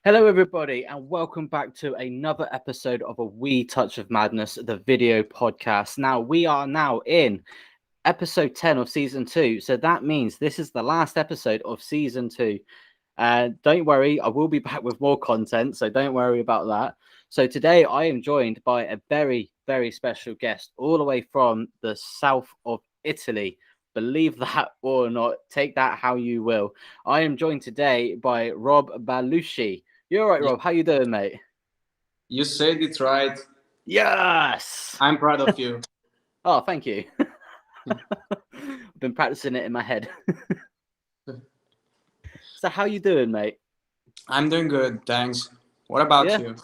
Hello, everybody, and welcome back to another episode of A Wee Touch of Madness, the video podcast. Now, we are now in episode 10 of season 2, so that means this is the last episode of season 2. Don't worry, I will be back with more content, so don't worry about that. So today I am joined by a very, very special guest all the way from the south of Italy. Believe that or not, take that how you will. I am joined today by Rob Bellusci. You're all right, Rob. How you doing, mate? You said it right. Yes. I'm proud of you. Oh, thank you. I've been practicing it in my head. So how you doing, mate? I'm doing good, thanks. What about you?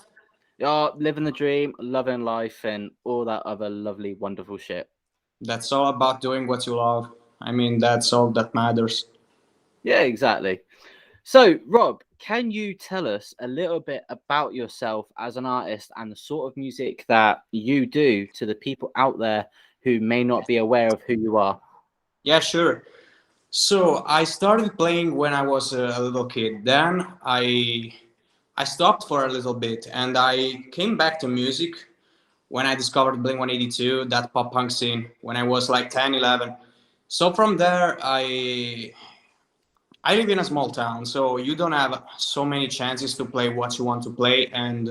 Yeah, living the dream, loving life, and all that other lovely, wonderful shit. That's all about doing what you love. I mean, that's all that matters. Yeah, exactly. So, Rob, can you tell us a little bit about yourself as an artist and the sort of music that you do to the people out there who may not be aware of who you are? Yeah, sure. So I started playing when I was a little kid. Then I stopped for a little bit, and I came back to music when I discovered Blink-182, that pop punk scene, when I was like 10, 11. So from there, I live in a small town, so you don't have so many chances to play what you want to play, and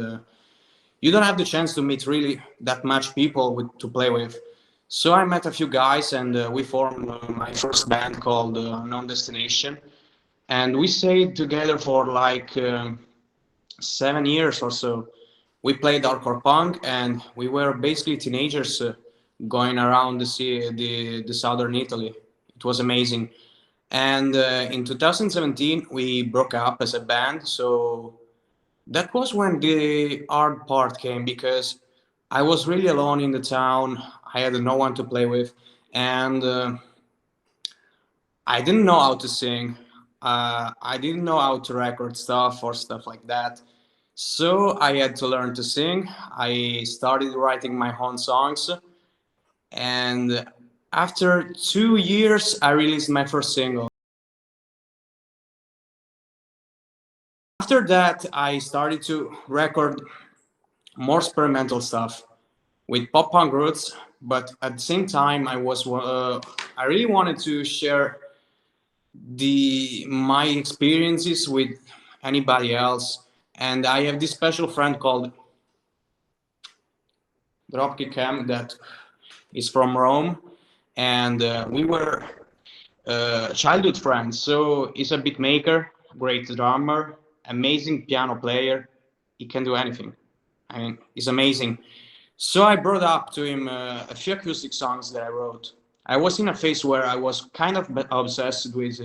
you don't have the chance to meet really that much people to play with. So I met a few guys, and we formed my first band called Non-Destination, and we stayed together for like 7 years or so. We played hardcore punk, and we were basically teenagers going around the southern Italy. It was amazing. And in 2017, we broke up as a band. So that was when the hard part came because I was really alone in the town. I had no one to play with. And I didn't know how to sing. I didn't know how to record stuff or stuff like that. So I had to learn to sing. I started writing my own songs. And after 2 years, I released my first single. After that, I started to record more experimental stuff with pop punk roots, but at the same time, I really wanted to share my experiences with anybody else. And I have this special friend called Dropkick Cam that is from Rome, and we were childhood friends. So he's a beat maker, great drummer, amazing piano player. He can do anything. I mean, he's amazing. So I brought up to him a few acoustic songs that I wrote. I was in a phase where I was kind of obsessed with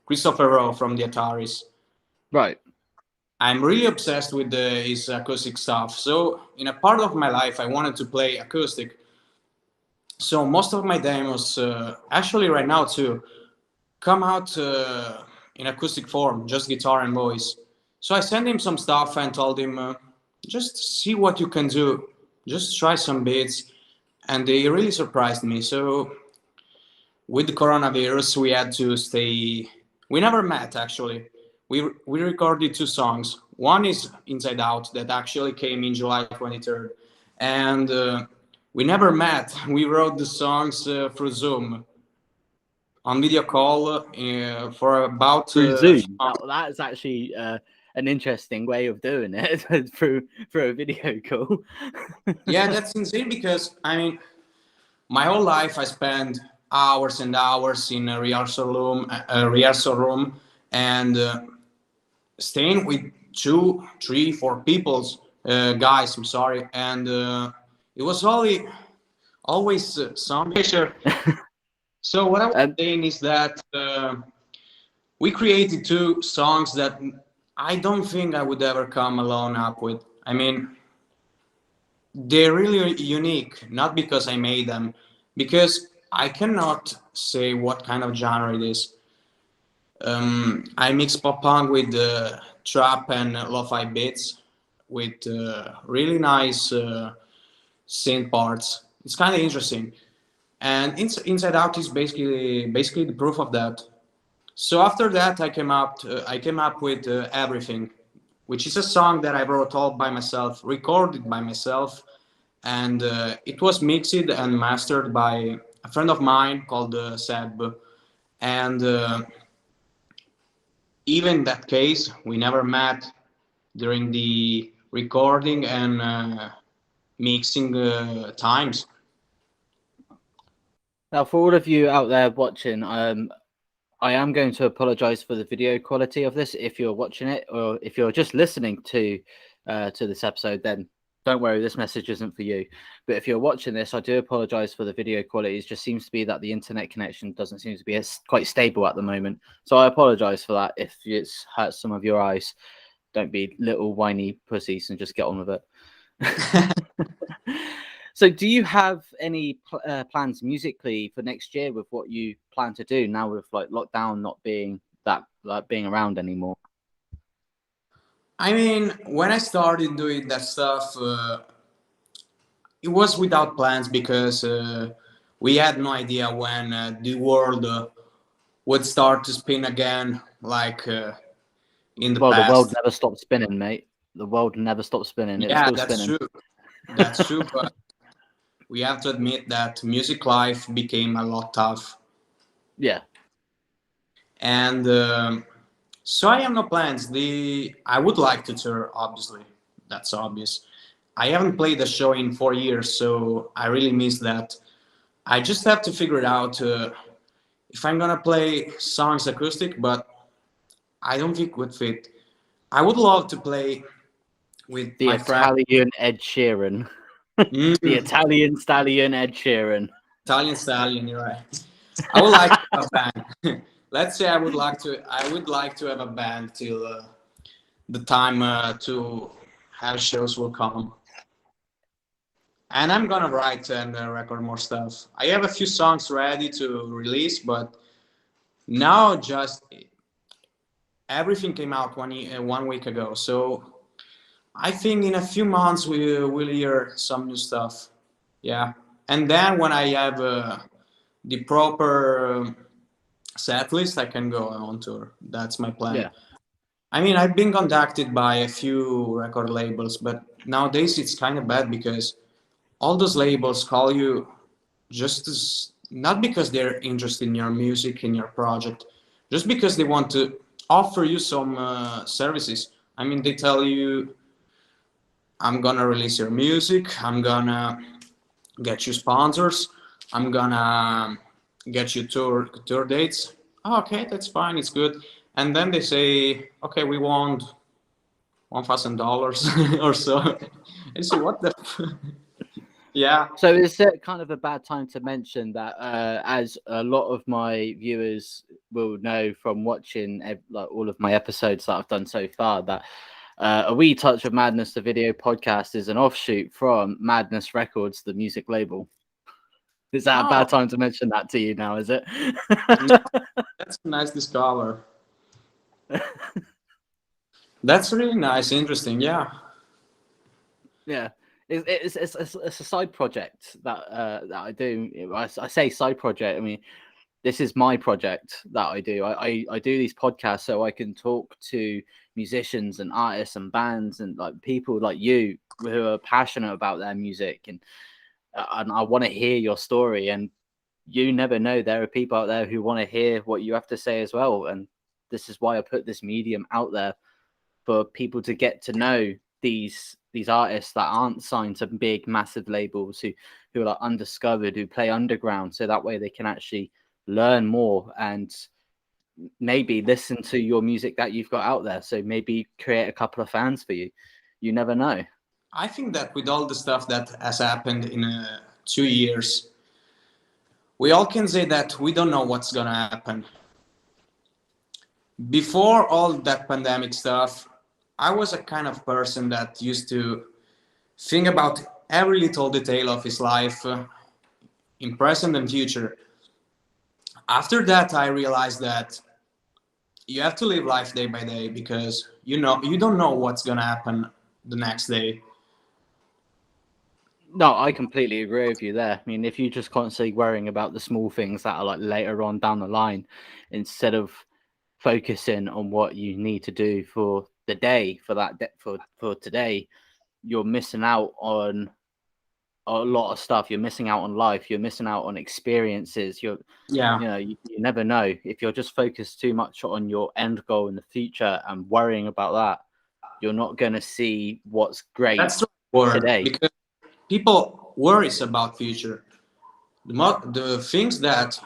Christopher Rowe from the Ataris. Right. I'm really obsessed with his acoustic stuff. So in a part of my life, I wanted to play acoustic. So most of my demos, actually right now too, come out in acoustic form, just guitar and voice. So I sent him some stuff and told him, just see what you can do. Just try some beats. And they really surprised me. So with the coronavirus, we had to stay. We never met, actually. We recorded 2 songs. One is Inside Out, that actually came in July 23rd. And we never met. We wrote the songs through Zoom on video call for about Through Zoom. That's actually an interesting way of doing it through a video call. Yeah, that's insane because I mean, my whole life I spent hours and hours in a rehearsal room, and staying with 2, 3, 4 people's guys. I'm sorry, and it was always some pressure. So what I was saying is that we created 2 songs that I don't think I would ever come alone up with. I mean, they're really unique, not because I made them, because I cannot say what kind of genre it is. I mix pop punk with trap and lo-fi beats with really nice synth parts. It's kind of interesting, and Inside Out is basically the proof of that. So after that, I came up with Everything, which is a song that I wrote all by myself, recorded by myself, and it was mixed and mastered by a friend of mine called Seb. And even in that case, we never met during the recording and mixing times. Now, for all of you out there watching, I am going to apologize for the video quality of this. If you're watching it, or if you're just listening to this episode, then don't worry, this message isn't for you. But if you're watching this, I do apologize for the video quality. It just seems to be that the internet connection doesn't seem to be quite stable at the moment. So I apologize for that. If it's hurt some of your eyes, don't be little whiny pussies and just get on with it. So do you have any plans musically for next year with what you plan to do now with like lockdown not being that like being around anymore? I mean, when I started doing that stuff, it was without plans because we had no idea when the world would start to spin again, like in the Well, the world past. never stops spinning, mate. The world never stops spinning. It was Yeah, still that's spinning. true. That's true, but we have to admit that music life became a lot tough. Yeah. And so I have no plans. I would like to tour, obviously. That's obvious. I haven't played a show in 4 years, so I really miss that. I just have to figure it out if I'm gonna play songs acoustic, but I don't think would fit. I would love to play with The my friend. Italian Ed Sheeran. The Mm, Italian stallion Ed Sheeran. Italian stallion, you're right. I would like to have a band. Let's say I would like to. I would like to have a band till the time to have shows will come. And I'm gonna write and record more stuff. I have a few songs ready to release, but now just everything came out 1 week ago. So I think in a few months we will hear some new stuff. Yeah, and then when I have the proper set list, I can go on tour. That's my plan. Yeah. I mean, I've been contacted by a few record labels, but nowadays it's kind of bad because all those labels call you just as not because they're interested in your music, in your project, just because they want to offer you some services. I mean, they tell you, I'm gonna release your music, I'm gonna get you sponsors, I'm gonna get you tour dates. Oh, okay, that's fine, it's good. And then they say, okay, we want $1,000 or so. And so what the? Yeah. So is it kind of a bad time to mention that, as a lot of my viewers will know from watching like all of my episodes that I've done so far, that A Wee Touch of Madness, the video podcast, is an offshoot from Madness Records, the music label. Is that a Oh, bad time to mention that to you now, is it? no, that's a nice discover. That's really nice, interesting. Yeah. Yeah. It's a side project that that I do. I say side project. I mean, this is my project that I do. I do these podcasts so I can talk to musicians and artists and bands and like people like you who are passionate about their music, and I want to hear your story. And you never know, there are people out there who want to hear what you have to say as well. And this is why I put this medium out there for people to get to know these artists that aren't signed to big massive labels, who are like undiscovered, who play underground, so that way they can actually learn more and maybe listen to your music that you've got out there, so maybe create a couple of fans for you. You never know. I think that with all the stuff that has happened in 2 years, we all can say that we don't know what's gonna happen. Before all that pandemic stuff, I was a kind of person that used to think about every little detail of his life in present and future. After that, I realized that you have to live life day by day because you don't know what's gonna happen the next day. No, I completely agree with you there. I mean, if you just constantly worrying about the small things that are like later on down the line, instead of focusing on what you need to do for the day, for that for today, you're missing out on a lot of stuff. You're missing out on life. You're missing out on experiences. Yeah, You never know. If you're just focused too much on your end goal in the future and worrying about that, you're not going to see what's great that's the word, today. because people worries about future. The things that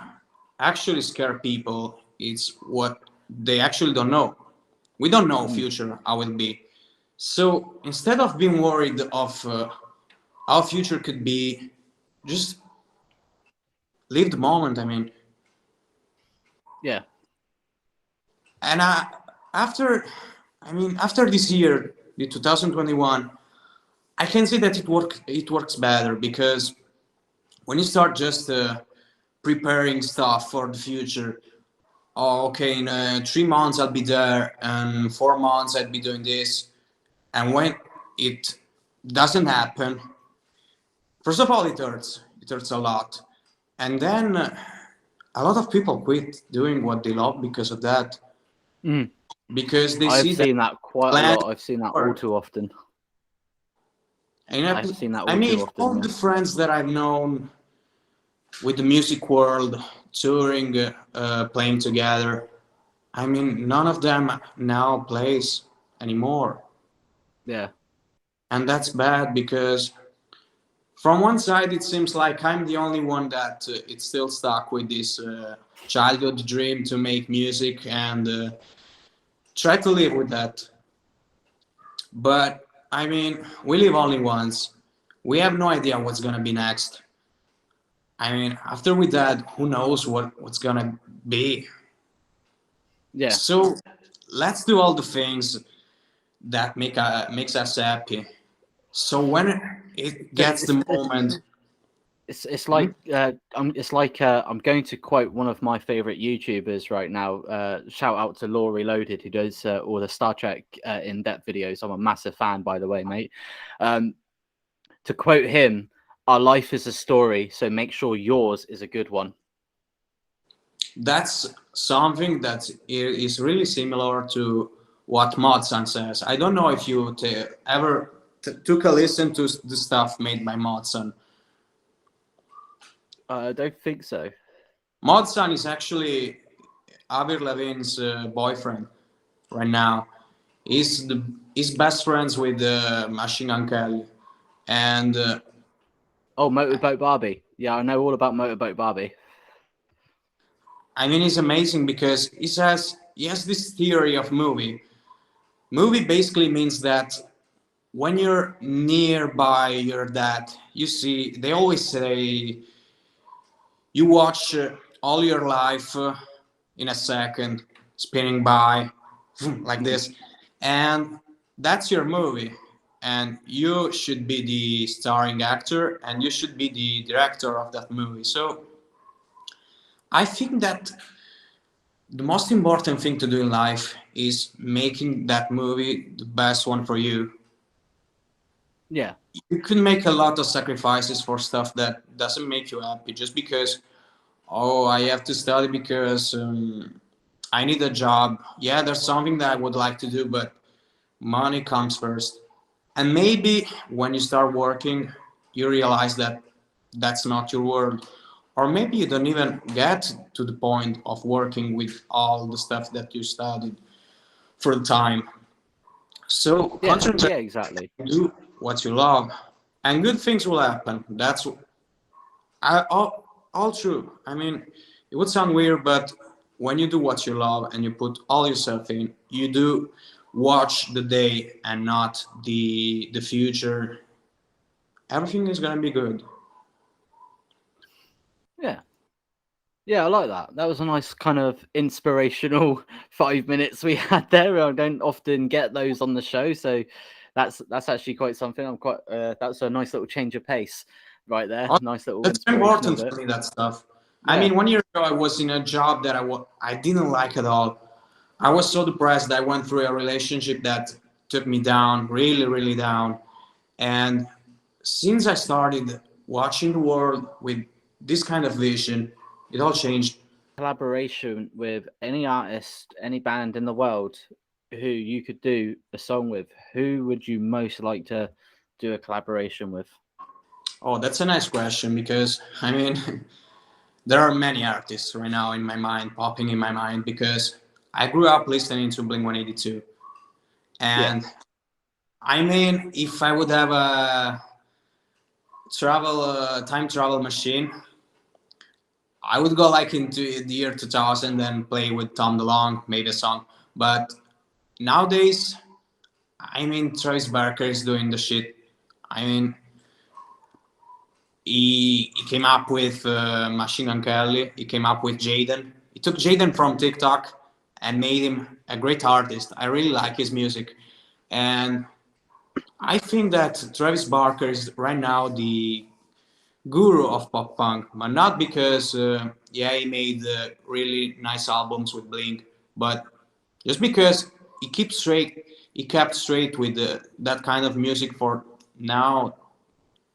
actually scare people is what they actually don't know. We don't know future how it will be. So instead of being worried of how future could be, just live the moment. I mean, Yeah. and after, after this year, the 2021, I can say that it works better, because when you start just preparing stuff for the future, oh, okay, in 3 months I'll be there, and 4 months I'll be doing this, and when it doesn't happen, first of all, it hurts a lot, and then a lot of people quit doing what they love because of that, Mm. because they I've see that seen that quite a plan lot. I've seen that all work. too often. And I've seen that I all too mean, often. all Yeah. the friends that I've known with the music world, touring, playing together, I mean, none of them now plays anymore. Yeah. And that's bad, because from one side it seems like I'm the only one that it's still stuck with this childhood dream to make music and try to live with that. But I mean, we live only once. We have no idea what's gonna be next. I mean, after we died, who knows what's gonna be. Yeah. So let's do all the things that makes us happy. So when it So gets the moment. it's Hmm? like I'm going to quote one of my favorite YouTubers right now. Shout out to Law Reloaded, who does all the Star Trek in-depth videos. I'm a massive fan, by the way, mate. To quote him, "Our life is a story, so make sure yours is a good one." That's something that is really similar to what Modson says. I don't know if you ever took a listen to the stuff made by Modson. I don't think so. Modson is actually Avril Lavigne's boyfriend right now. He's best friends with Machine Gun Kelly, and Oh, Motorboat Barbie. Yeah, I know all about Motorboat Barbie. I mean, he's amazing because he has this theory of movie. Movie basically means that when you're nearby your dad, you see, they always say you watch all your life in a second, spinning by like Mm. this, and that's your movie. And you should be the starring actor, and you should be the director of that movie. So I think that the most important thing to do in life is making that movie the best one for you. Yeah. You can make a lot of sacrifices for stuff that doesn't make you happy just because, oh, I have to study because I need a job. Yeah, there's something that I would like to do, but money comes first. And maybe when you start working, you realize that that's not your world. Or maybe you don't even get to the point of working with all the stuff that you studied for the time. So Yeah. concentrate, Yeah. Exactly. do what you love, and good things will happen. That's all true. I mean, it would sound weird, but when you do what you love and you put all yourself in, you do watch the day and not the future. Everything is gonna be good. Yeah. Yeah, I like that. That was a nice kind of inspirational 5 minutes we had there. I don't often get those on the show, so that's actually quite something. I'm quite that's a nice little change of pace right there. Oh, Nice little that's inspirational important bit. for me. That stuff. I Yeah. mean, 1 year ago, I was in a job that I didn't like at all. I was so depressed. I went through a relationship that took me down, really, really down. And since I started watching the world with this kind of vision, it all changed. collaboration with any artist, any band in the world who you could do a song with, who would you most like to do a collaboration with? Oh, that's a nice question because I mean, there are many artists right now in my mind, popping in my mind because I grew up listening to Blink 182. Yeah. And I mean, if I would have a time travel machine, I would go like into the year 2000 and play with Tom DeLonge, made a song. But nowadays, I mean, Travis Barker is doing the shit. I mean, he came up with Machine Gun Kelly. He came up with Jaden. He took Jaden from TikTok and made him a great artist. I really like his music, and I think that Travis Barker is right now the guru of pop punk, but not because yeah he made really nice albums with Blink, but just because he kept straight with that kind of music for now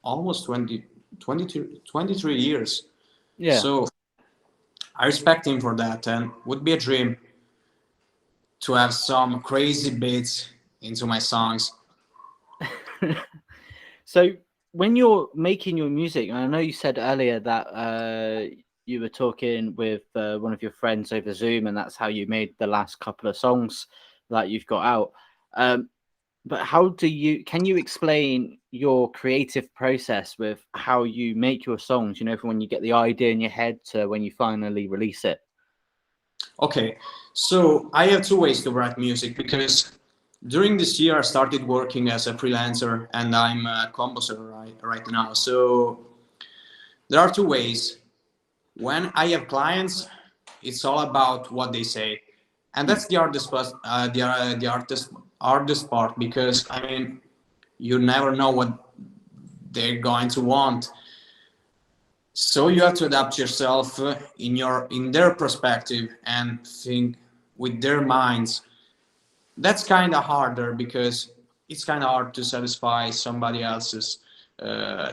almost 23 years. Yeah. So I respect him for that, and would be a dream to have some crazy beats into my songs. So when you're making your music, and I know you said earlier that you were talking with one of your friends over Zoom, and that's how you made the last couple of songs that you've got out. Um, but how do you? Can you explain your creative process with how you make your songs? You know, from when you get the idea in your head to when you finally release it. Okay, so I have two ways to write music because during this year I started working as a freelancer and I'm a composer right now. So there are two ways. When I have clients, it's all about what they say, and Mm. that's the the artist part because I mean you never know what they're going to want. So you have to adapt yourself in their perspective and think with their minds. That's kind of harder because it's kind of hard to satisfy somebody else's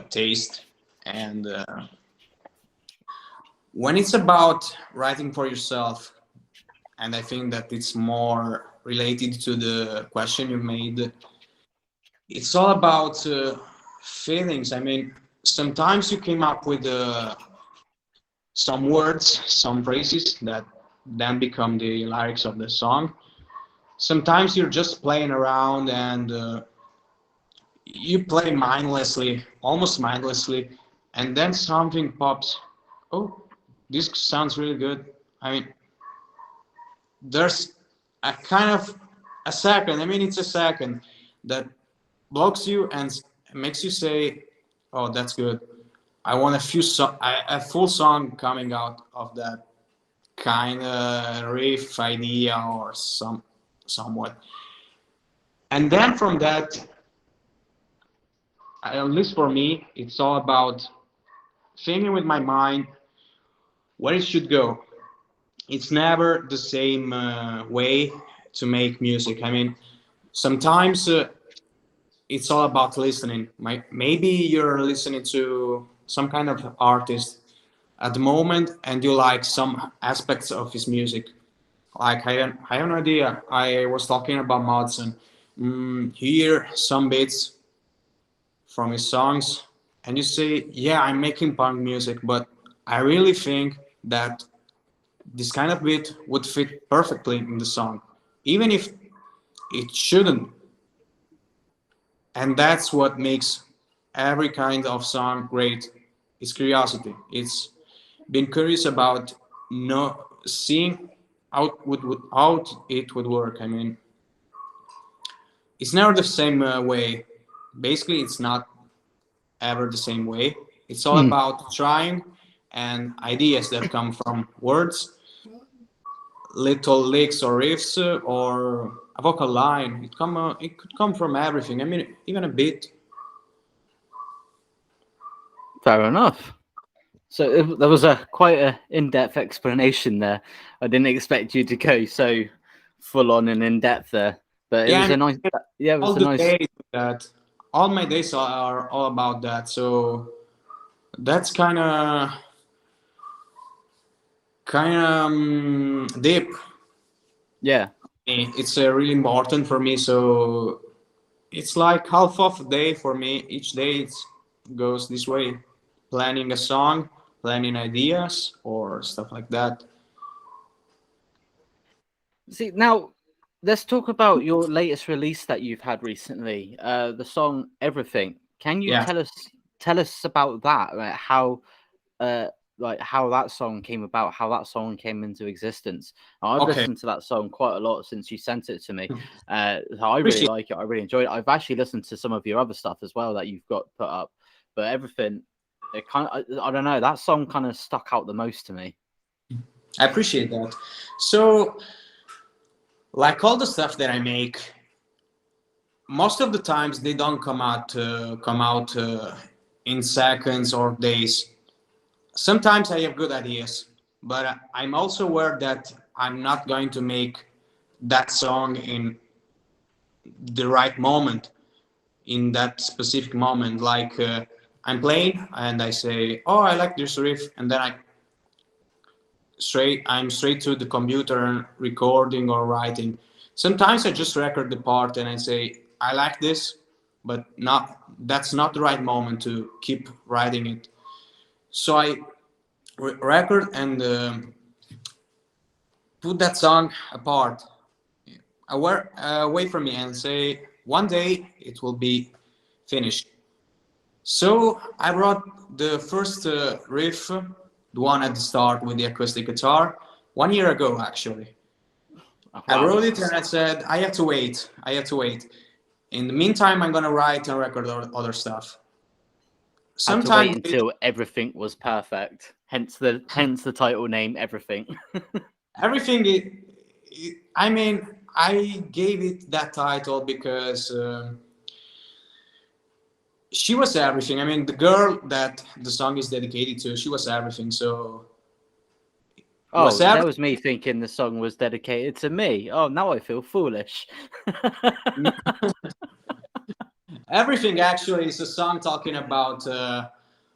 taste. And when it's about writing for yourself, and I think that it's more related to the question you made, it's all about feelings. I mean, sometimes you came up with some words, some phrases that then become the lyrics of the song. Sometimes you're just playing around and you play mindlessly, almost mindlessly, and then something pops. Oh, this sounds really good. I mean, there's a kind of a second. I mean, it's a second that blocks you and makes you say, "Oh, that's good. I want a full song coming out of that kind of riff idea or somewhat." And then from that, at least for me, it's all about thinking with my mind where it should go. It's never the same way to make music. I mean, sometimes it's all about listening. Maybe you're listening to some kind of artist at the moment and you like some aspects of his music. Like, I have no idea. I was talking about Madsen. Hear some bits from his songs and you say, yeah, I'm making punk music, but I really think that this kind of beat would fit perfectly in the song, even if it shouldn't. And that's what makes every kind of song great. It's curiosity. It's being curious about no seeing how it would work. I mean, it's never the same way. Basically, it's not ever the same way. It's all Mm. about trying and ideas that come from words, little licks or riffs, or a vocal line. It could come from everything. I mean, even a beat. Fair enough. So there was a quite a in-depth explanation there. I didn't expect you to go so full on and in depth there, but it Yeah, I was a nice. mean, Yeah, it all was a the nice. days that all my days are all about that. So that's kind of deep. Yeah. It's really important for me. So it's like half of a day for me. Each day it goes this way, planning a song, planning ideas or stuff like that. See, now let's talk about your latest release that you've had recently. The song Everything. Can you Yeah. tell us about that? Uh how that song came about, how that song came into existence. I've Okay. listened to that song quite a lot since you sent it to me. So I really Appreciate. like it. I really enjoyed it. I've actually listened to some of your other stuff as well that you've got put up, but Everything, it kind of, I don't know, that song kind of stuck out the most to me. I appreciate that. So, like all the stuff that I make, most of the times they don't come out in seconds or days. Sometimes I have good ideas, but I'm also aware that I'm not going to make that song in the right moment, in that specific moment. Like I'm playing and I say, "Oh, I like this riff," and then I'm straight to the computer and recording or writing. Sometimes I just record the part and I say, "I like this," but not that's not the right moment to keep writing it. So I record and put that song apart, away from me, and say one day it will be finished. So I wrote the first riff, the one at the start with the acoustic guitar, 1 year ago actually. I Wow. wrote it and I said I have to wait. I have to wait. In the meantime, I'm gonna write and record other stuff. Had to wait Sometimes until everything was perfect. Hence the title name, Everything. everything. I mean, I gave it that title because she was everything. I mean, the girl that the song is dedicated to, she was everything. So was Oh, that everything. was me thinking the song was dedicated to me. Oh, now I feel foolish. Everything actually is a song talking about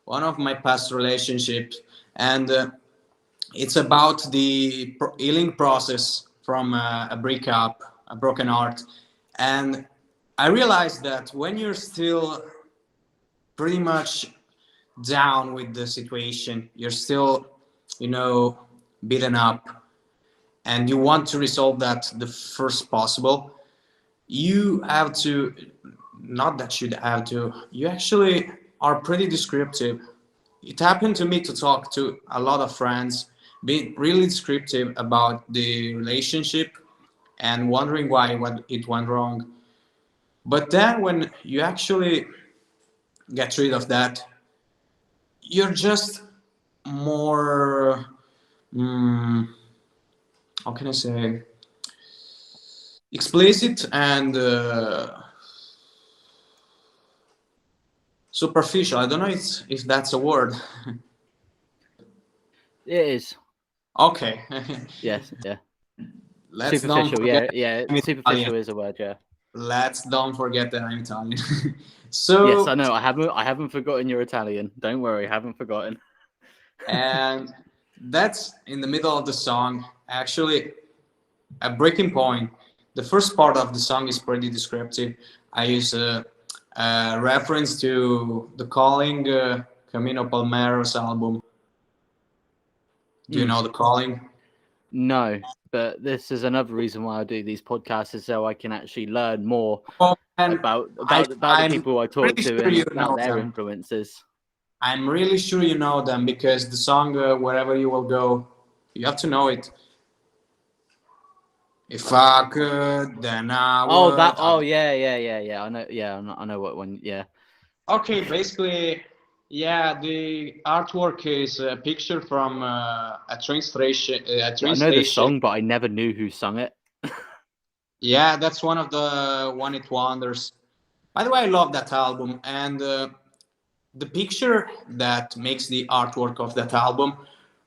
one of my past relationships, and it's about the healing process from a breakup, a broken heart. And I realized that when you're still pretty much down with the situation, you're still, you know, beaten up, and you want to resolve that the first possible, you have to, not that you'd have to, you actually are pretty descriptive. It happened to me to talk to a lot of friends, being really descriptive about the relationship and wondering why it went wrong. But then when you actually get rid of that, you're just more, mm, how can I say, explicit and superficial. I don't know if that's a word. It is. Okay. Yes, yeah. Let's don't Superficial, forget yeah, yeah. I'm Italian. Superficial is a word, yeah. Let's don't forget that I'm Italian. Yes, I So, know. I haven't forgotten you're Italian. Don't worry, I haven't forgotten. and that's in the middle of the song, actually a breaking point. The first part of the song is pretty descriptive. I use a reference to the Calling, Camino Palmero's album. Do you Mm, know the Calling? no, but this is another reason why I do these podcasts, is so I can actually learn more Oh, and about the I'm people I talk pretty to sure and you about know their them. influences. I'm really sure you know them because the song "Wherever You Will Go," you have to know it. If I could, then I Oh, that. would. Oh, yeah, yeah, yeah, yeah. I know. Yeah, I know what one. Yeah, Okay, basically, yeah, the artwork is a picture from a train station. A I train know the station. song, but I never knew who sung it. Yeah, that's one of the one it wonders. By the way, I love that album, and the picture that makes the artwork of that album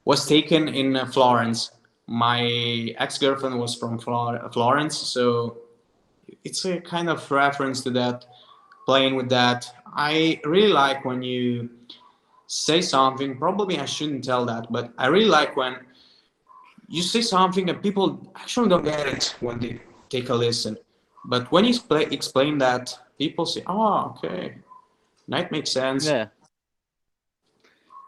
was taken in Florence. My ex-girlfriend was from Florence, so it's a kind of reference to that, playing with that. I really like when you say something, probably I shouldn't tell that, but I really like when you say something and people actually don't get it when they take a listen. But when you explain that, people say, "Oh, okay, that makes sense." Yeah.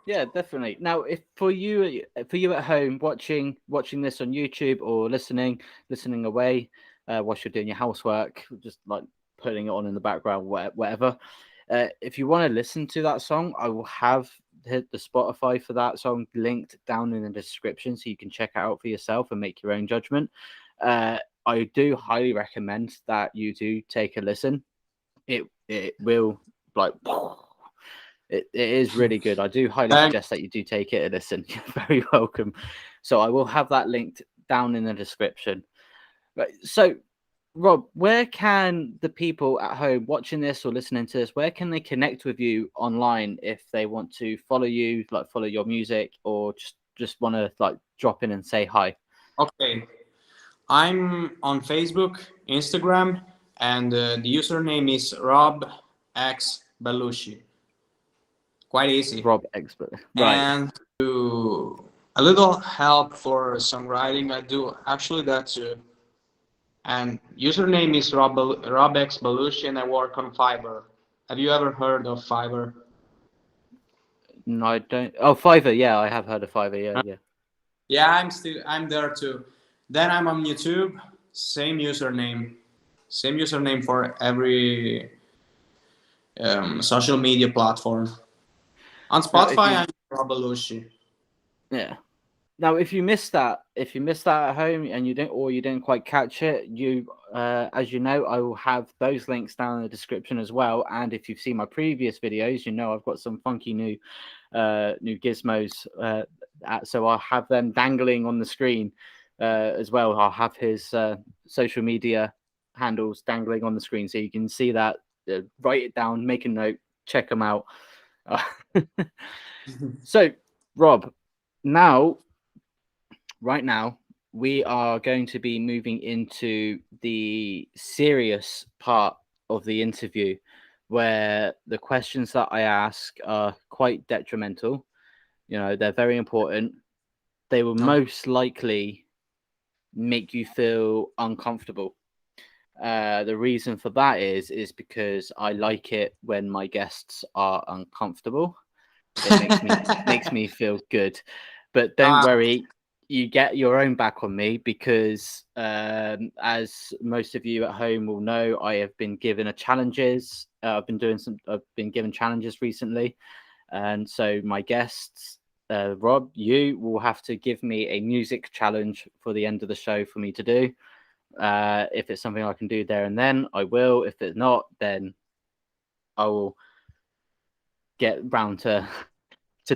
Yeah, definitely. Now, if for you at home watching this on YouTube or listening away, whilst you're doing your housework, just like putting it on in the background, whatever. If you want to listen to that song, I will have the Spotify for that song linked down in the description, so you can check it out for yourself and make your own judgment. I do highly recommend that you do take a listen. It will like. It is really good. I do highly Thank suggest that you do take it a listen. You're very welcome. So I will have that linked down in the description. Right. So, Rob, where can the people at home watching this or listening to this, where can they connect with you online if they want to follow you, like follow your music, or just want to like drop in and say hi? Okay, I'm on Facebook, Instagram, and the username is Rob X Bellusci. Quite easy. Rob Expert. Right. And to a little help for songwriting, I do actually that too. And username is Rob X Bellusci, and I work on Fiverr. Have you ever heard of Fiverr? No, I don't. Oh, Fiverr. Yeah, I have heard of Fiverr. Yeah, yeah. Yeah, I'm there too. Then I'm on YouTube, same username, same username for every social media platform. On Now, if Spotify, you I'm Rob Bellusci. yeah. Now, if you missed that at home and you didn't quite catch it, as you know, I will have those links down in the description as well. And if you've seen my previous videos, you know I've got some funky new gizmos. So I'll have them dangling on the screen as well. I'll have his social media handles dangling on the screen, so you can see that. Write it down, make a note, check them out. So, Rob, now right now we are going to be moving into the serious part of the interview where the questions that I ask are quite detrimental. They're very important. They will Okay. most likely make you feel uncomfortable. The reason for that is because I like it when my guests are uncomfortable. It makes me feel good. But don't Ah, worry, you get your own back on me because, as most of you at home will know, I have been given challenges. I've been given challenges recently, and so my guests, Rob, you will have to give me a music challenge for the end of the show for me to do. If it's something I can do there and then, I will. If it's not, then I will get round to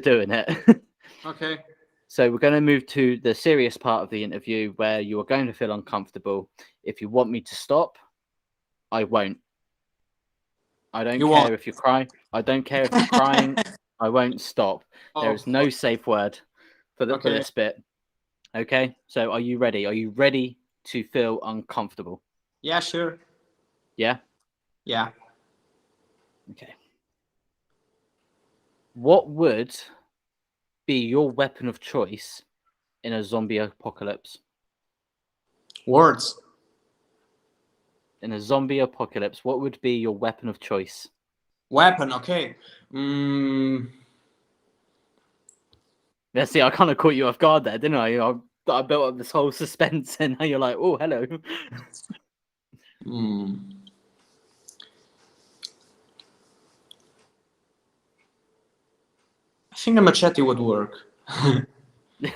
doing it. okay. So we're going to move to the serious part of the interview where you are going to feel uncomfortable. If you want me to stop, I won't. I don't You won't. care if you're crying. I don't care if you're crying. I won't stop. There Oh, is no safe word for okay. this bit. Okay. So are you ready? Are you ready to feel uncomfortable? Yeah, sure. Yeah. Yeah. Okay. What would be your weapon of choice in a zombie apocalypse? Words. In a zombie apocalypse, what would be your weapon of choice? Weapon. Okay. Mm, Yeah, see, I kind of caught you off guard there, didn't I? I built up this whole suspense, and now you're like, "Oh, hello." mm. I think a machete would work. Yeah.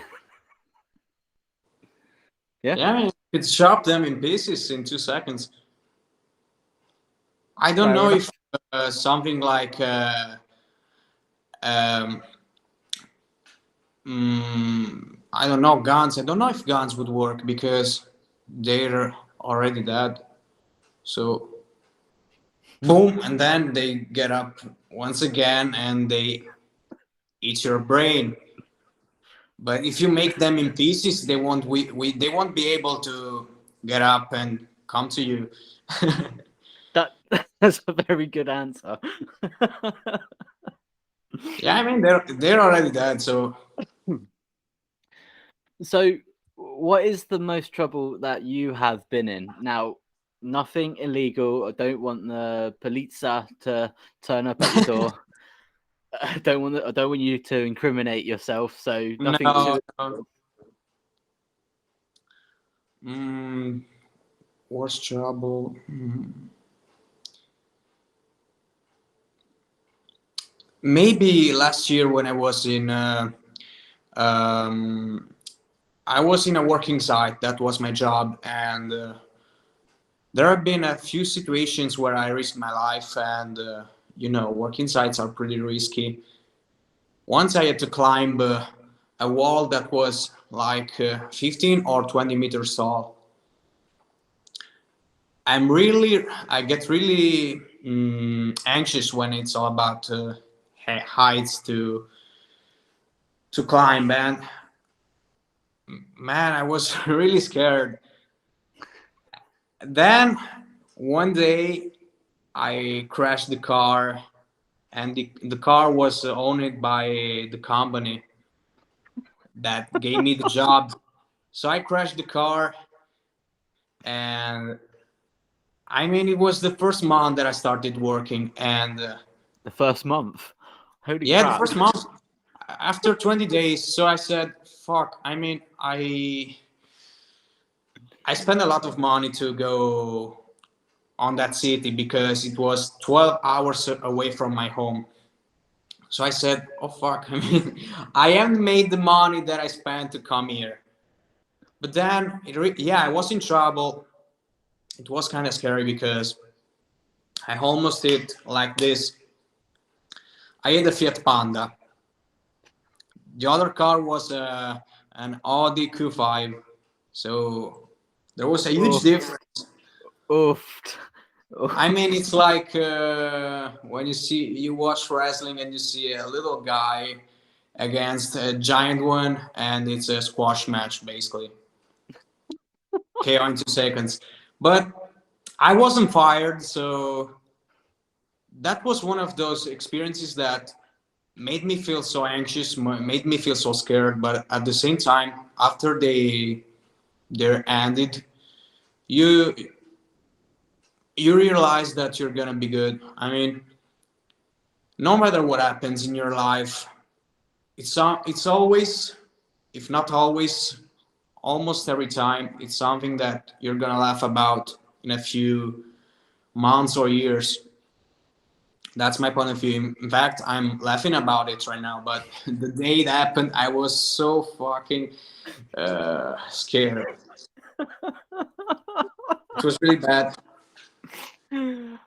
Yeah, I mean, you could chop them in pieces in 2 seconds. I don't Fair know enough. if something like um, I don't know, guns. I don't know if guns would work because they're already dead. So boom, and then they get up once again and they eat your brain. But if you make them in pieces, they won't be able to get up and come to you. That that's a very good answer. Yeah, I mean they're already dead. So So, what is the most trouble that you have been in? Now, nothing illegal. I don't want the police to turn up at your door. I don't want you to incriminate yourself. So nothing No, too. no. Worst trouble. Maybe last year when um, I was in a working site. That was my job, and there have been a few situations where I risked my life, and working sites are pretty risky. Once I had to climb a wall that was like 15 or 20 meters tall. I get really anxious when it's all about heights to climb, and man, I was really scared. Then one day I crashed the car, and the car was owned by the company that gave me the job. So I crashed the car, and I mean, it was the first month that I started working, and The first month. Holy yeah, the crap! first month after 20 days. So I said, "Fuck." I mean, I spent a lot of money to go on that city because it was 12 hours away from my home. So I said, "Oh fuck." I mean, I haven't made the money that I spent to come here. But then, yeah, I was in trouble. It was kind of scary because I almost did like this. I had a Fiat Panda. The other car was an Audi Q5. So there was a huge Oof, difference. oof. I mean, it's like when you watch wrestling and you see a little guy against a giant one, and it's a squash match basically. KO in 2 seconds. But I wasn't fired, so that was one of those experiences that made me feel so anxious, made me feel so scared. But at the same time, after they're ended, you you realize that you're gonna be good. I mean, no matter what happens in your life, it's always, if not always, almost every time, it's something that you're gonna laugh about in a few months or years. That's my point of view. In fact, I'm laughing about it right now. But the day it happened, I was so fucking scared. It was really bad.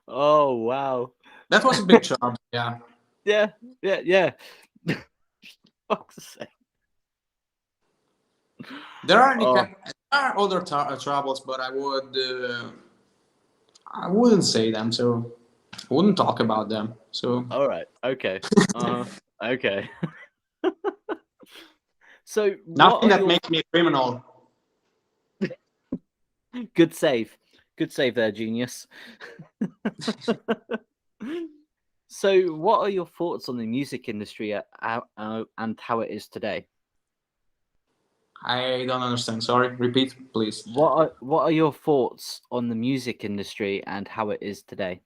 Oh wow. That was a big job. Yeah. Yeah, yeah. Fuck's sake. There are Oh, there are other troubles, but I wouldn't say them. So I wouldn't talk about them. So all right. Okay. Okay. So, what nothing are that your makes me a criminal. good save? Good save there, genius. So, what are your thoughts on the music industry and how it is today? I don't understand. Sorry. Repeat, please. What are your thoughts on the music industry and how it is today?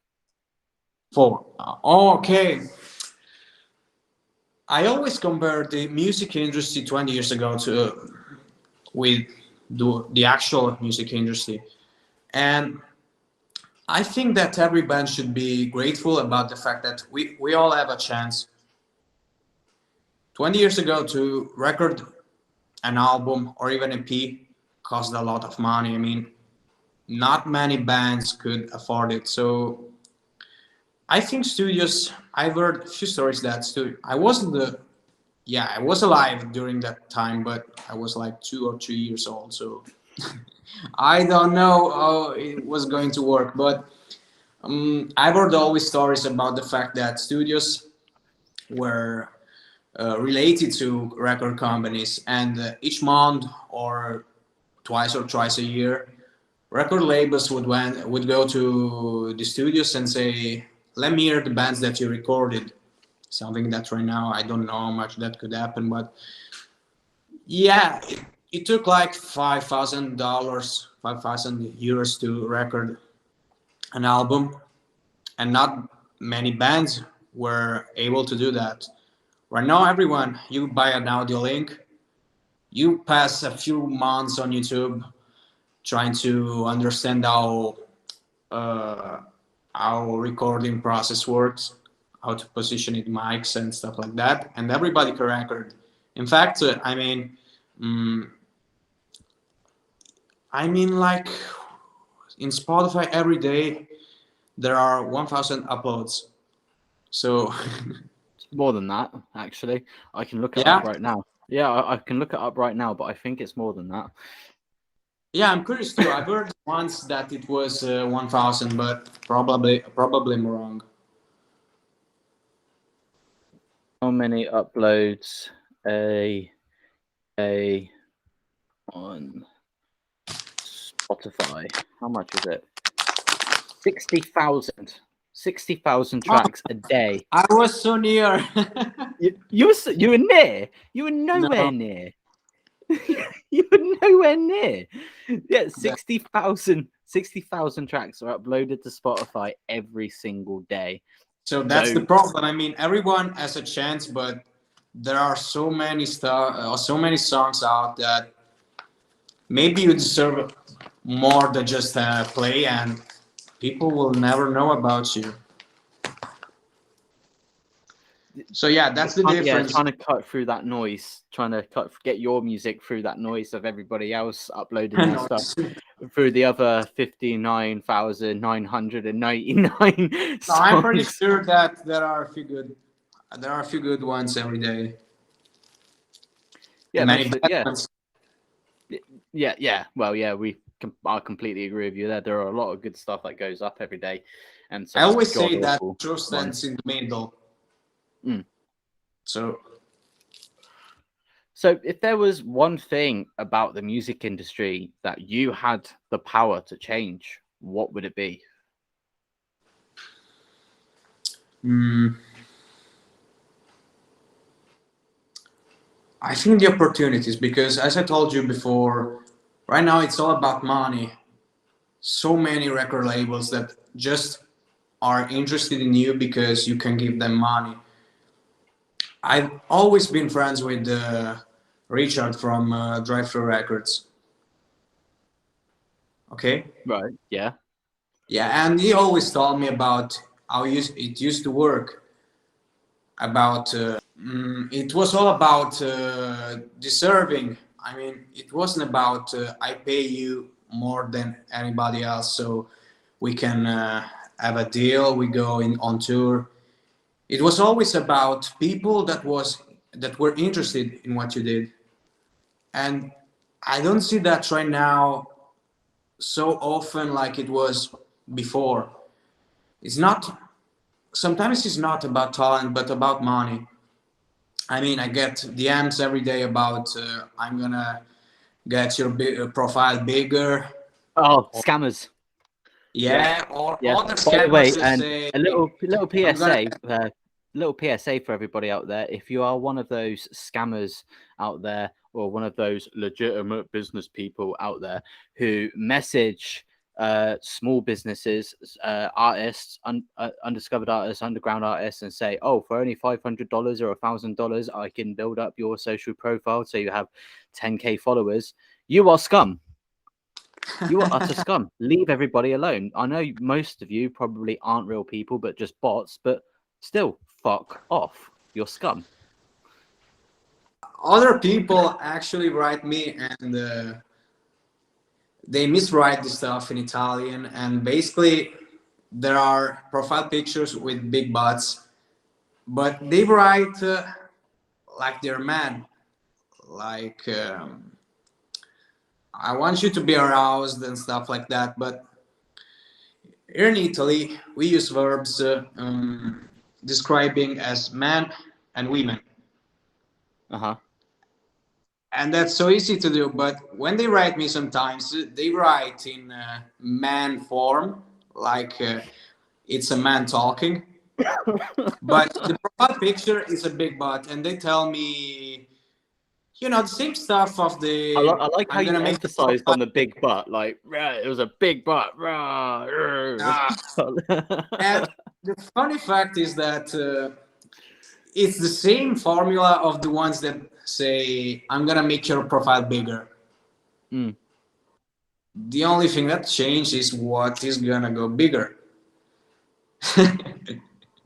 Four. Okay. I always compare the music industry 20 years ago to with the actual music industry, and I think that every band should be grateful about the fact that we all have a chance. 20 years ago, to record an album or even a P cost a lot of money. I mean, not many bands could afford it. So I think studios. I've heard a few stories that I wasn't the yeah, I was alive during that time, but I was like 2 or 3 years old. So I don't know how it was going to work. But I've heard always stories about the fact that studios were related to record companies, and each month or twice or thrice a year, record labels would go to the studios and say, "Let me hear the bands that you recorded." Something that right now I don't know how much that could happen, but yeah, it took like $5,000, 5,000 euros to record an album, and not many bands were able to do that. Right now, everyone, you buy an audio link, you pass a few months on YouTube trying to understand uh, how recording process works, how to position it mics and stuff like that, and everybody can record. In fact, mm, like in Spotify every day there are 1,000 uploads. So It's more than that, actually. I can look it yeah, up right now. Yeah, I can look it up right now, but I think it's more than that. yeah, I'm curious too. I've heard once that it was 1,000, but probably I'm wrong. How many uploads a on Spotify? How much is it? 60,000. 60,000 tracks a day. I was so near. You were near. You were nowhere No, near. You were nowhere near. Yeah, 60,000 tracks are uploaded to Spotify every single day. so that's the problem. I mean, everyone has a chance, but there are so many so many songs out that maybe you deserve more than just play, and people will never know about you. So yeah, that's the difference. Trying to cut through that noise, trying to get your music through that noise of everybody else uploading their No, stuff through the other 59,999 no, songs. I'm pretty sure that there are a few good ones every day. Yeah, Many bad yeah, ones. yeah. Well, yeah, I completely agree with you there. There are a lot of good stuff that goes up every day, and I some always say that god-awful truth ones. stands in the middle. Mm. So So, if there was one thing about the music industry that you had the power to change, what would it be? I think the opportunities, because as I told you before, right now it's all about money. So many record labels that just are interested in you because you can give them money. I've always been friends with Richard from Drive Thru Records. Okay. Right. Yeah. Yeah, and he always told me about how it used to work. About it was all about deserving. I mean, it wasn't about I pay you more than anybody else, so we can have a deal. We go in on tour. It was always about people that were interested in what you did, and I don't see that right now so often like it was before. It's not. Sometimes it's not about talent, but about money. I mean, I get DMs every day about I'm gonna get your profile bigger. Oh, scammers. Yeah, or Yeah. other By the way, scammers that and say, a little I'm gonna. PSA, little PSA for everybody out there. If you are one of those scammers out there, or one of those legitimate business people out there who message small businesses, artists, undiscovered artists, underground artists, and say, "Oh, for only $500 or $1,000, I can build up your social profile so you have 10K followers," you are scum. You are utter scum. Leave everybody alone. I know most of you probably aren't real people, but just bots, but still, fuck off. You're scum. Other people actually write me and they miswrite the stuff in Italian, and basically there are profile pictures with big butts, but they write like they're mad, like I want you to be aroused and stuff like that. But here in Italy, we use verbs describing as men and women. Uh-huh. And that's so easy to do. But when they write me sometimes, they write in man form, like it's a man talking. But the profile picture is a big butt. And they tell me, the same stuff of the I like how I'm gonna you make the emphasized on profile. the big butt. Like, it was a big butt. Rah, Ah, and the funny fact is that it's the same formula of the ones that say I'm gonna make your profile bigger. Mm. The only thing that changed is what is gonna go bigger.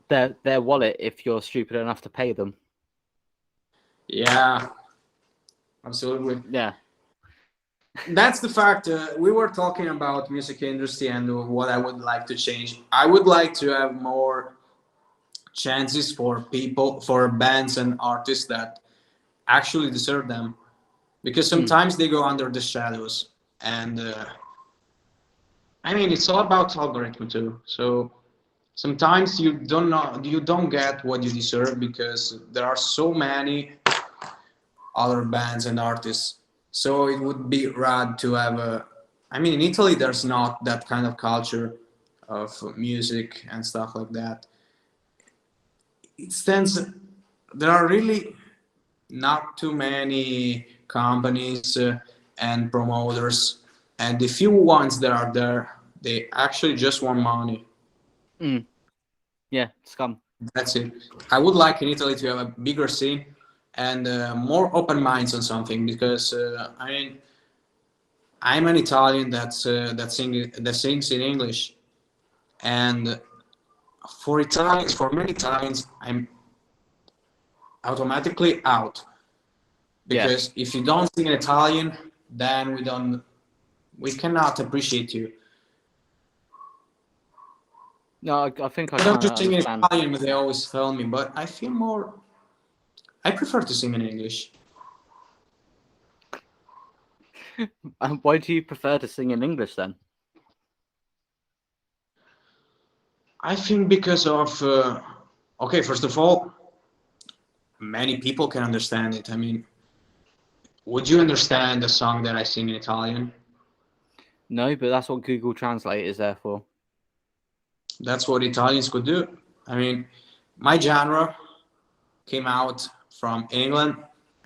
Their wallet if you're stupid enough to pay them. Yeah, absolutely. Yeah. That's the fact. We were talking about music industry and what I would like to change. I would like to have more chances for people, for bands and artists that actually deserve them, because Mm. sometimes they go under the shadows. And I mean, it's all about algorithm too. So sometimes you don't get what you deserve because there are so many other bands and artists. So it would be rad to have a. I mean, in Italy, there's not that kind of culture of music and stuff like that. It stands. There are really not too many companies and promoters, and the few ones that are there, they actually just want money. Mm. Yeah, scum. That's it. I would like in Italy to have a bigger scene and more open minds on something, because I mean, I'm an Italian that sings in English, and for many Italians, I'm automatically out, Yeah. because if you don't sing in Italian, then we cannot appreciate you. No, I think I Why don't kind you of sing in understand. Italian? They always tell me, but I feel more. I prefer to sing in English. Why do you prefer to sing in English then? I think because of okay, first of all, many people can understand it. I mean, would you understand the song that I sing in Italian? No, but that's what Google Translate is there for. That's what Italians could do. I mean, my genre came out from England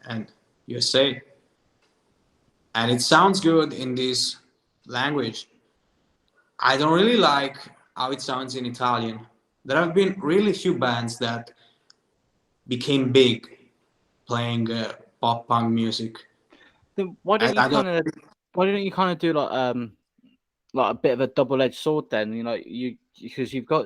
and USA, and it sounds good in this language. I don't really like how it sounds in Italian. There have been really few bands that became big playing pop punk music. Then why don't And you I don't. kind of do like a bit of a double-edged sword then, you because you've got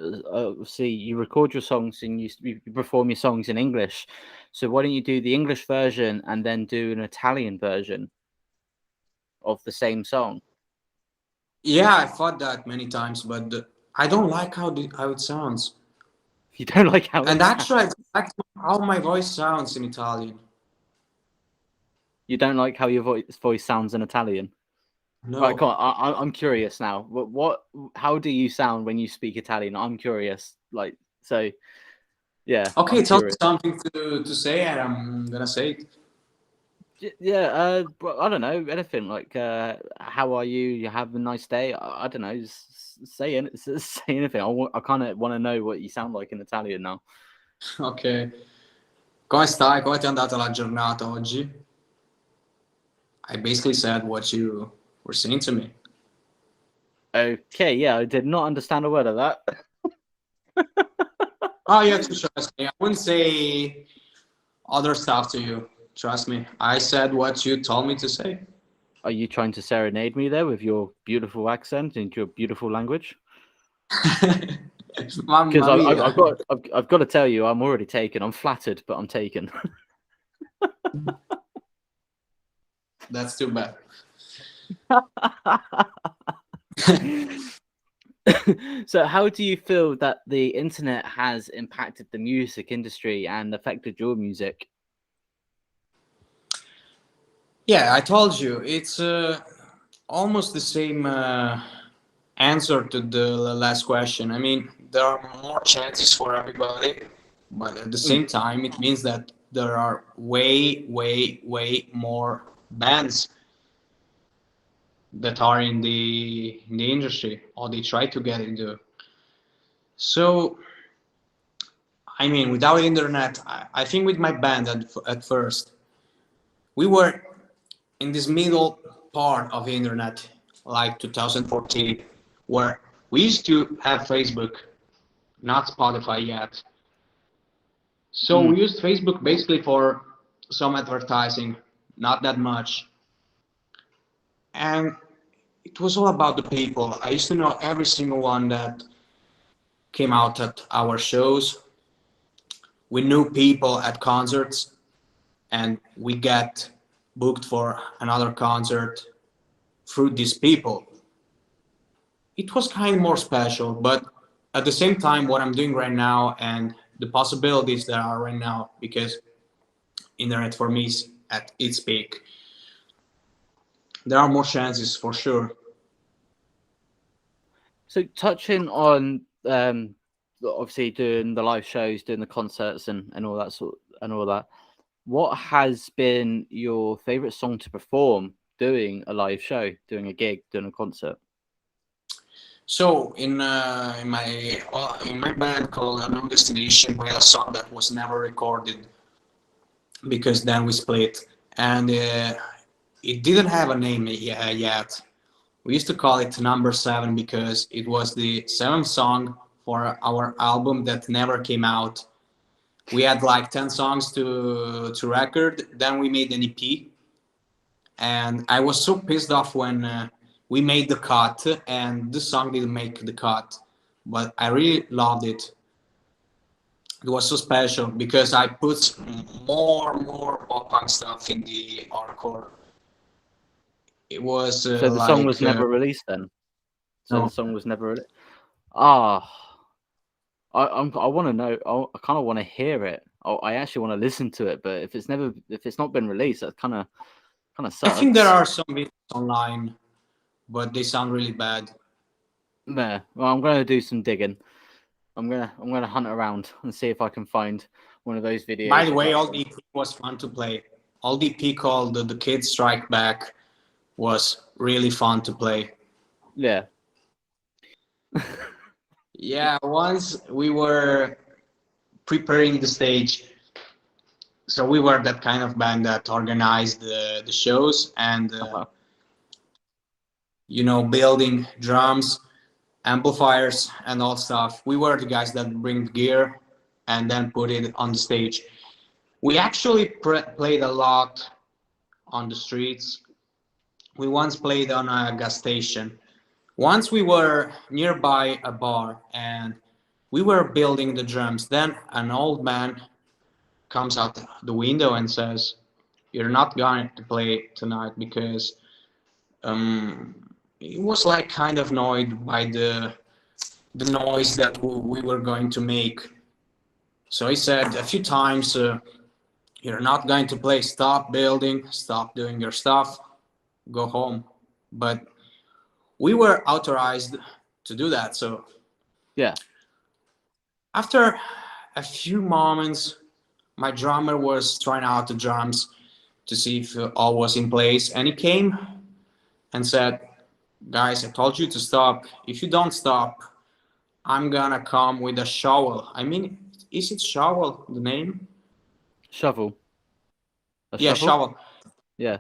see you record your songs and you perform your songs in English, so why don't you do the English version and then do an Italian version of the same song? Yeah, I thought that many times, but I don't like how it sounds. You don't like how And it sounds. actually, I like how my voice sounds in Italian. You don't like how your voice sounds in Italian. Right, No. come on, I'm curious now. How do you sound when you speak Italian? I'm curious, like, so yeah, Okay, I'm tell me curious. something to say, and I'm gonna say it. Yeah, but I don't know, anything like, how are you? You have a nice day. I don't know. Say anything. I kind of want to know what you sound like in Italian now. Ok. Come stai? Come ti è andata la giornata oggi? I basically said what you were saying to me. Okay, yeah, I did not understand a word of that. Oh, you have to trust me. I wouldn't say other stuff to you. Trust me. I said what you told me to say. Are you trying to serenade me there with your beautiful accent and your beautiful language? Because Mamma mia. I've got to tell you, I'm already taken. I'm flattered, but I'm taken. That's too bad. So, how do you feel that the internet has impacted the music industry and affected your music? Yeah, I told you. It's almost the same answer to the last question. I mean, there are more chances for everybody, but at the Mm. same time, it means that there are way, way, way more bands that are in the industry, or they try to get into. So, I mean, without internet, I think with my band at first, we were in this middle part of the internet, like 2014, where we used to have Facebook, not Spotify yet. So Mm. we used Facebook basically for some advertising, not that much. And it was all about the people. I used to know every single one that came out at our shows. We knew people at concerts, and we get booked for another concert through these people. It was kind of more special, but at the same time, what I'm doing right now and the possibilities that are right now, because internet for me is at its peak, there are more chances for sure. So touching on obviously doing the live shows, doing the concerts and all that and all that, what has been your favorite song to perform doing a live show, doing a gig, doing a concert? So in my band called Unknown Destination, we had a song that was never recorded because then we split, and it didn't have a name yet. We used to call it Number Seven because it was the seventh song for our album that never came out. We had like 10 songs to record. Then we made an EP, and I was so pissed off when we made the cut and the song didn't make the cut. But I really loved it. It was so special because I put more pop punk stuff in the hardcore. It was So the song was never released then. So the no. song was never released. Ah, I want to know. I kind of want to hear it. I actually want to listen to it. But if it's not been released, that kind of I think there sucks. are some videos online, but they sound really bad. Nah, well, I'm gonna do some digging. I'm gonna hunt around and see if I can find one of those By the videos of way, that all song. the EP was fun to play. All the EP called The Kids Strike Back was really fun to play. Yeah. Yeah, once we were preparing the stage, so we were that kind of band that organized the shows and Uh-huh. building drums, amplifiers, and all stuff. We were the guys that bring the gear and then put it on the stage. We actually played a lot on the streets. We once played on a gas station. Once we were nearby a bar and we were building the drums. Then an old man comes out the window and says, "You're not going to play tonight because he was like kind of annoyed by the noise that we were going to make." So he said a few times, "You're not going to play. Stop building. Stop doing your stuff. Go home." But we were authorized to do that. So Yeah. after a few moments, my drummer was trying out the drums to see if all was in place, and he came and said, "Guys, I told you to stop. If you don't stop, I'm gonna come with a shovel." I mean, is it shovel the name? Shovel. A Yeah, shovel? shovel. Yeah.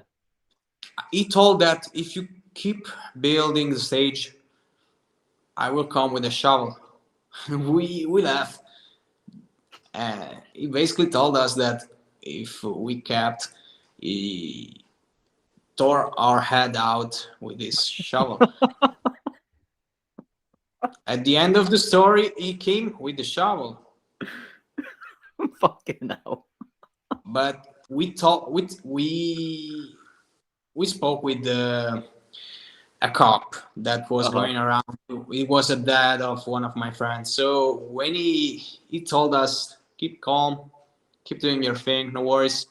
He told that if you keep building the stage, I will come with a shovel. We laughed. He basically told us that if we kept, he tore our head out with this shovel. At the end of the story, he came with the shovel. Fucking hell. But we talked with we spoke with a cop that was Uh-huh. going around. He was a dad of one of my friends. So when he told us, keep calm, keep doing your thing, no worries.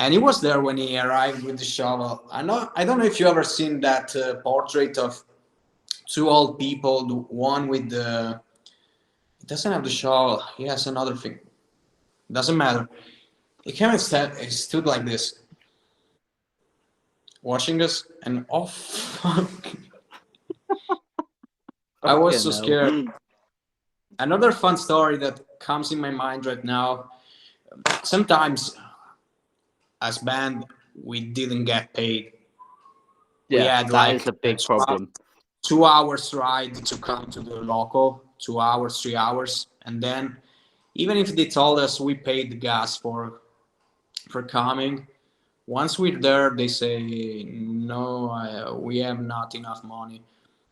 And he was there when he arrived with the shovel. I don't know if you ever seen that portrait of two old people. The one with the it doesn't have the shovel. He has another thing. Doesn't matter. He came and he stood like this, watching us, and oh fuck! I was Fucking so hell. scared. Another fun story that comes in my mind right now. Sometimes as band, we didn't get paid. We Yeah, had that is like a big problem. 2 hours ride to come to the local, 2 hours, 3 hours, and then even if they told us we paid the gas for coming, once we're there, they say no, we have not enough money.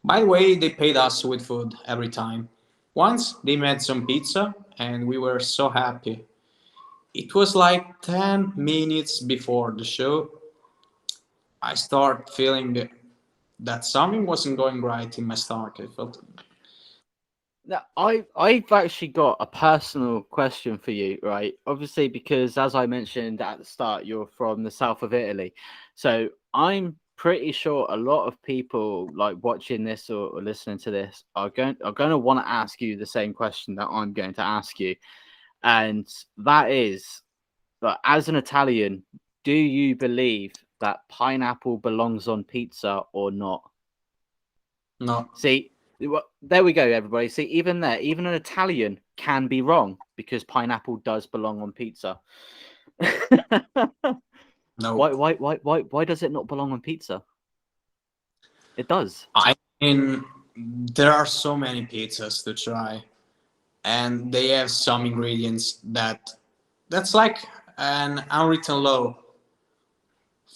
By the way, they paid us with food every time. Once they made some pizza, and we were so happy. It was like 10 minutes before the show. I start feeling that something wasn't going right in my stomach. I felt. Now, I've actually got a personal question for you, right? Obviously, because as I mentioned at the start, you're from the south of Italy, so I'm pretty sure a lot of people like watching this or listening to this are going to want to ask you the same question that I'm going to ask you, and that is, that as an Italian, do you believe that pineapple belongs on pizza or not? No, See, there we go, everybody. See, even there, even an Italian can be wrong because pineapple does belong on pizza. no. Why does it not belong on pizza? It does. I mean, there are so many pizzas to try, and they have some ingredients that's like an unwritten law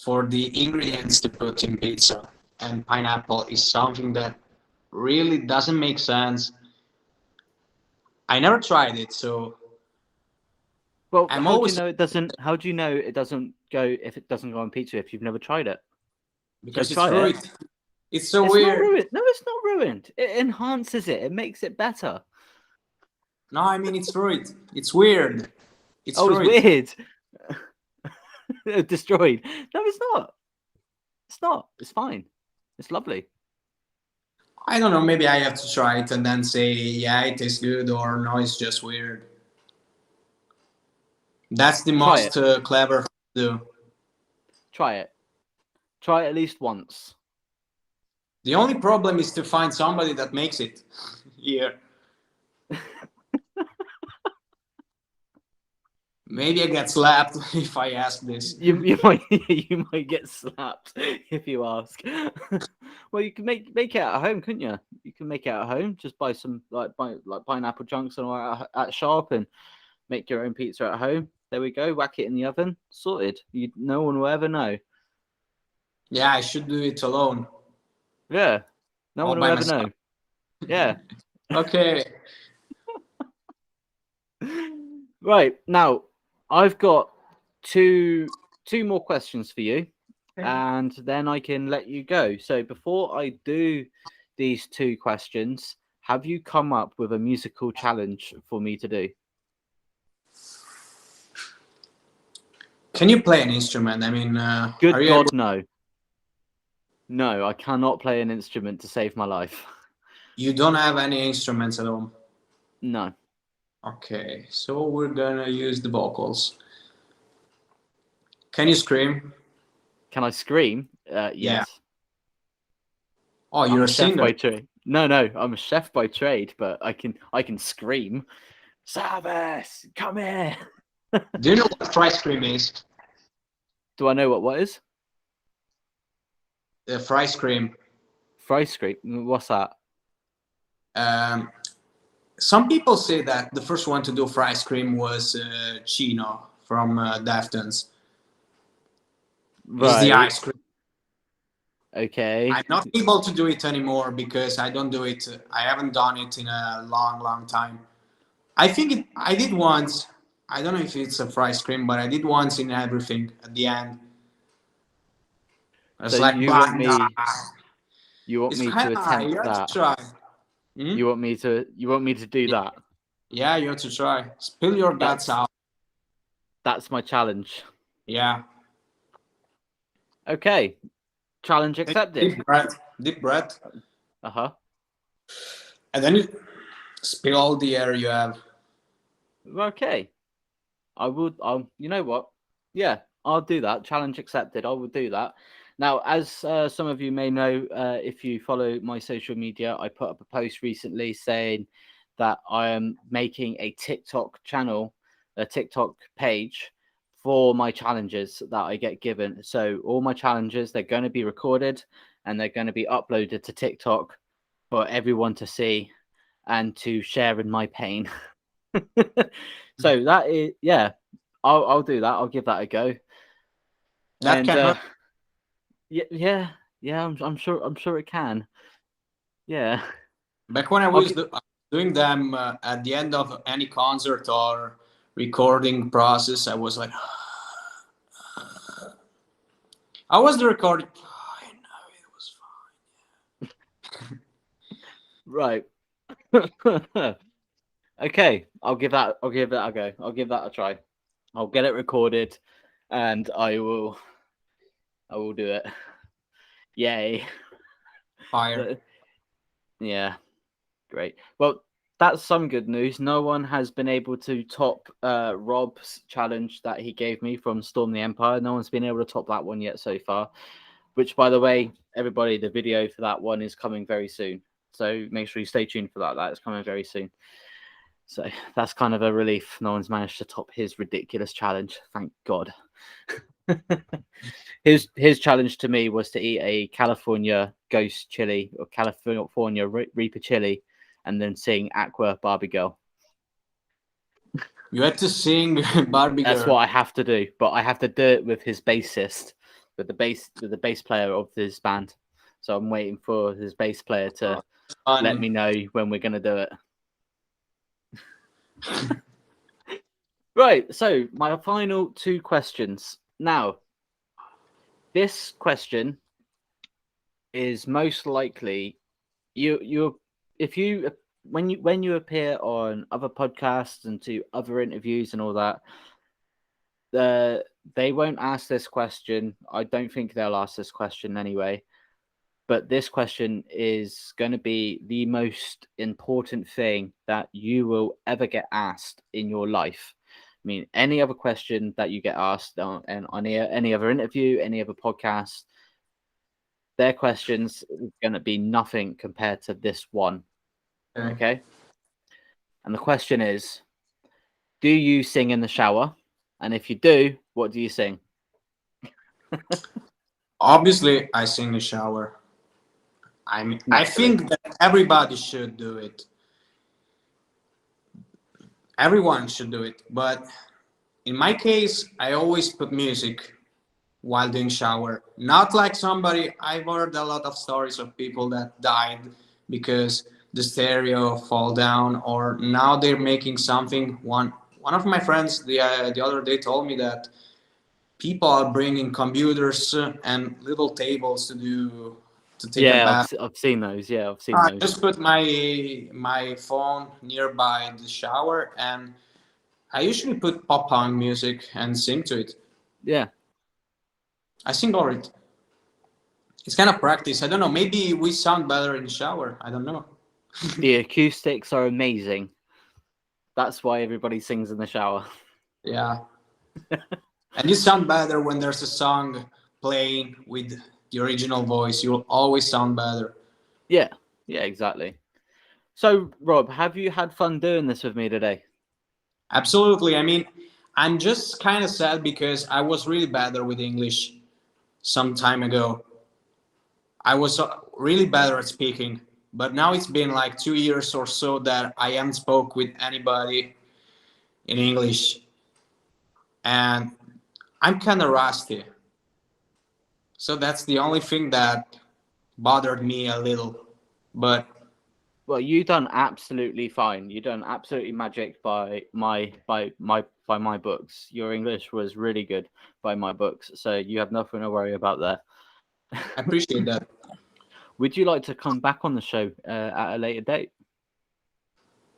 for the ingredients to put in pizza. And pineapple is something that really doesn't make sense. I never tried it, so Well, I'm how do you always know it doesn't? How do you know it doesn't go if it doesn't go on pizza if you've never tried it? Go because it's try it. fruit. It's so It's not weird. ruined. No, it's not ruined. It enhances it. It makes it better. No, I mean it's fruit. It's weird. It's Oh, it's fruit. weird. Destroyed. No, it's not. It's not. It's fine. It's lovely. I don't know. Maybe I have to try it and then say, yeah, it tastes good, or no, it's just weird. That's the Try it. most clever thing to do. Try it. Try it at least once. The only problem is to find somebody that makes it here. Maybe I get slapped if I ask this. You might you might get slapped if you ask. Well, you can make it at home, couldn't you? You can make it at home. Just buy some like pineapple chunks and all at shop and make your own pizza at home. There we go. Whack it in the oven. Sorted. No one will ever know. Yeah, I should do it alone, Yeah. No all one will by ever myself. know. Yeah. Okay. Right. Now, I've got two more questions for you, and then I can let you go. So before I do these two questions, have you come up with a musical challenge for me to do? Can you play an instrument? I mean, are Good you able? God, no. No, I cannot play an instrument to save my life. You don't have any instruments at home. No. Okay, so we're gonna use the vocals. Can you scream? Can I scream? Yeah. Yes. Oh, I'm you're a a chef singer. by trade. No, I'm a chef by trade, but I can scream. Service, come here. Do you know what fry scream is? Do I know what is? The fry scream. Fry scream. What's that? Um, some people say that the first one to do fry scream was Chino from Deftones. Is the Right. ice cream. Okay. I'm not able to do it anymore because I don't do it. I haven't done it in a long, long time. I think I did once. I don't know if it's a fry scream, but I did once in Everything at the end. So It's like banda. you want It's me to you attempt have to that? try. Hmm? You want me to do Yeah, that? yeah, you have to try. Spill your guts That's out. that's my challenge. Yeah. Okay. Challenge Take accepted. deep breath, Uh-huh. and then you spill all the air you have. Okay. You know what? Yeah, I'll do that. Challenge accepted. I will do that. Now, as some of you may know, if you follow my social media, I put up a post recently saying that I am making a TikTok channel, a TikTok page for my challenges that I get given. So all my challenges, they're going to be recorded and they're going to be uploaded to TikTok for everyone to see and to share in my pain. So that is, yeah, I'll do that. I'll give that a go. That And can hurt. yeah, I'm sure it can. Yeah. Back when I I'll was doing them at the end of any concert or recording process, I was like, I was the recording. I know it was fine. right. Okay, I'll give that a go. I'll give that a try. I'll get it recorded and I will do it. Yay. Fire. Yeah, great. Well, that's some good news. No one has been able to top Rob's challenge that he gave me from Storm the Empire. No one's been able to top that one yet so far. Which, by the way, everybody, the video for that one is coming very soon. So make sure you stay tuned for that. That is coming very soon. So that's kind of a relief. No one's managed to top his ridiculous challenge. Thank God. His challenge to me was to eat a California ghost chili or California Reaper chili and then sing Aqua Barbie Girl. You had to sing Barbie That's Girl. what I have to do, but I have to do it with his bassist, with the bass player of his band. So I'm waiting for his bass player to let me know when we're going to do it. Right, so my final two questions. Now, this question is most likely when you appear on other podcasts and to other interviews and all that, they won't ask this question. I don't think they'll ask this question anyway. But this question is going to be the most important thing that you will ever get asked in your life. I mean, any other question that you get asked on any other interview, any other podcast, their questions are going to be nothing compared to this one. Okay? And the question is, do you sing in the shower? And if you do, what do you sing? Obviously, I sing in the shower. I think that everybody should do it. Everyone should do it. But in my case, I always put music while doing shower. Not like somebody, I've heard a lot of stories of people that died because the stereo fall down, or now they're making something. One of my friends the other day told me that people are bringing computers and little tables to take a bath. I've seen those. Yeah, I've seen I those. just put my phone nearby the shower, and I usually put pop punk music and sing to it. Yeah. I sing over it. It's kind of practice. I don't know. Maybe we sound better in the shower. I don't know. The acoustics are amazing. That's why everybody sings in the shower. Yeah. And you sound better when there's a song playing with the original voice. You'll always sound better. Yeah, exactly. So, Rob, have you had fun doing this with me today? Absolutely. I mean, I'm just kind of sad because I was really better with English some time ago. I was really better at speaking, but now it's been like 2 years or so that I haven't spoke with anybody in English, and I'm kind of rusty. So that's the only thing that bothered me a little. But Well, you done absolutely fine. You done absolutely magic by my books. Your English was really good by my books, so you have nothing to worry about there. I appreciate that. Would you like to come back on the show at a later date?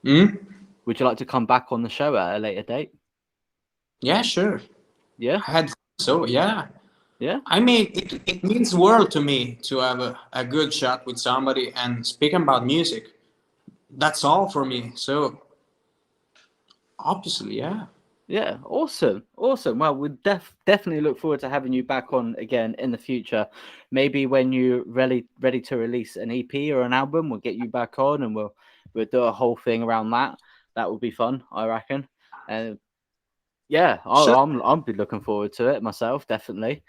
Hmm? Would you like to come back on the show at a later date? Yeah, sure. Yeah. I had so yeah. Yeah. I mean, it means world to me to have a good chat with somebody and speak about music. That's all for me. So obviously, yeah. Yeah, awesome. Well, we definitely look forward to having you back on again in the future. Maybe when you're ready to release an EP or an album, we'll get you back on and we'll do a whole thing around that. That would be fun, I reckon. And Yeah, So I'll be looking forward to it myself, definitely.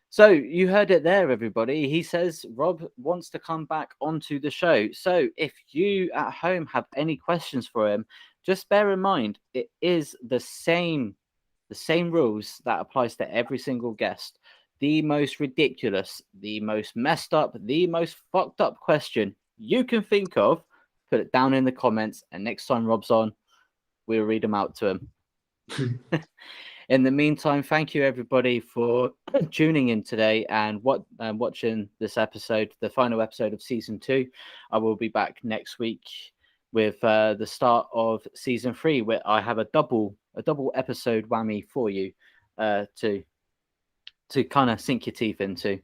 So you heard it there, everybody. He says Rob wants to come back onto the show. So if you at home have any questions for him, just bear in mind it is the same rules that applies to every single guest. The most ridiculous, the most messed up, the most fucked up question you can think of, put it down in the comments, and next time Rob's on, we'll read them out to him. In the meantime, thank you everybody for tuning in today and watching this episode, the final episode of season 2. I will be back next week with the start of season 3, where I have a double episode whammy for you to kind of sink your teeth into.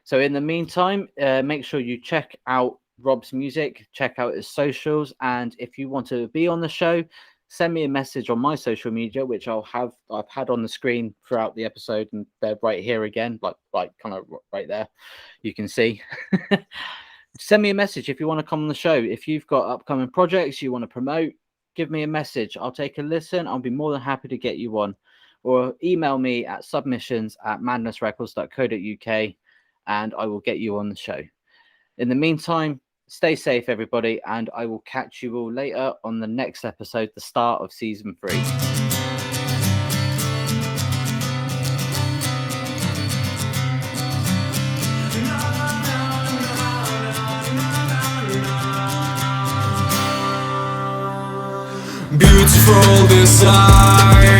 So in the meantime, make sure you check out Rob's music, check out his socials, and if you want to be on the show, send me a message on my social media, which I've had on the screen throughout the episode, and they're right here again, like kind of right there. You can see. Send me a message if you want to come on the show. If you've got upcoming projects you want to promote, give me a message. I'll take a listen. I'll be more than happy to get you on. Or email me at submissions@madnessrecords.co.uk and I will get you on the show. In the meantime, stay safe, everybody, and I will catch you all later on the next episode, the start of season 3. Beautiful desire.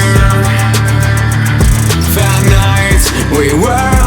That night we were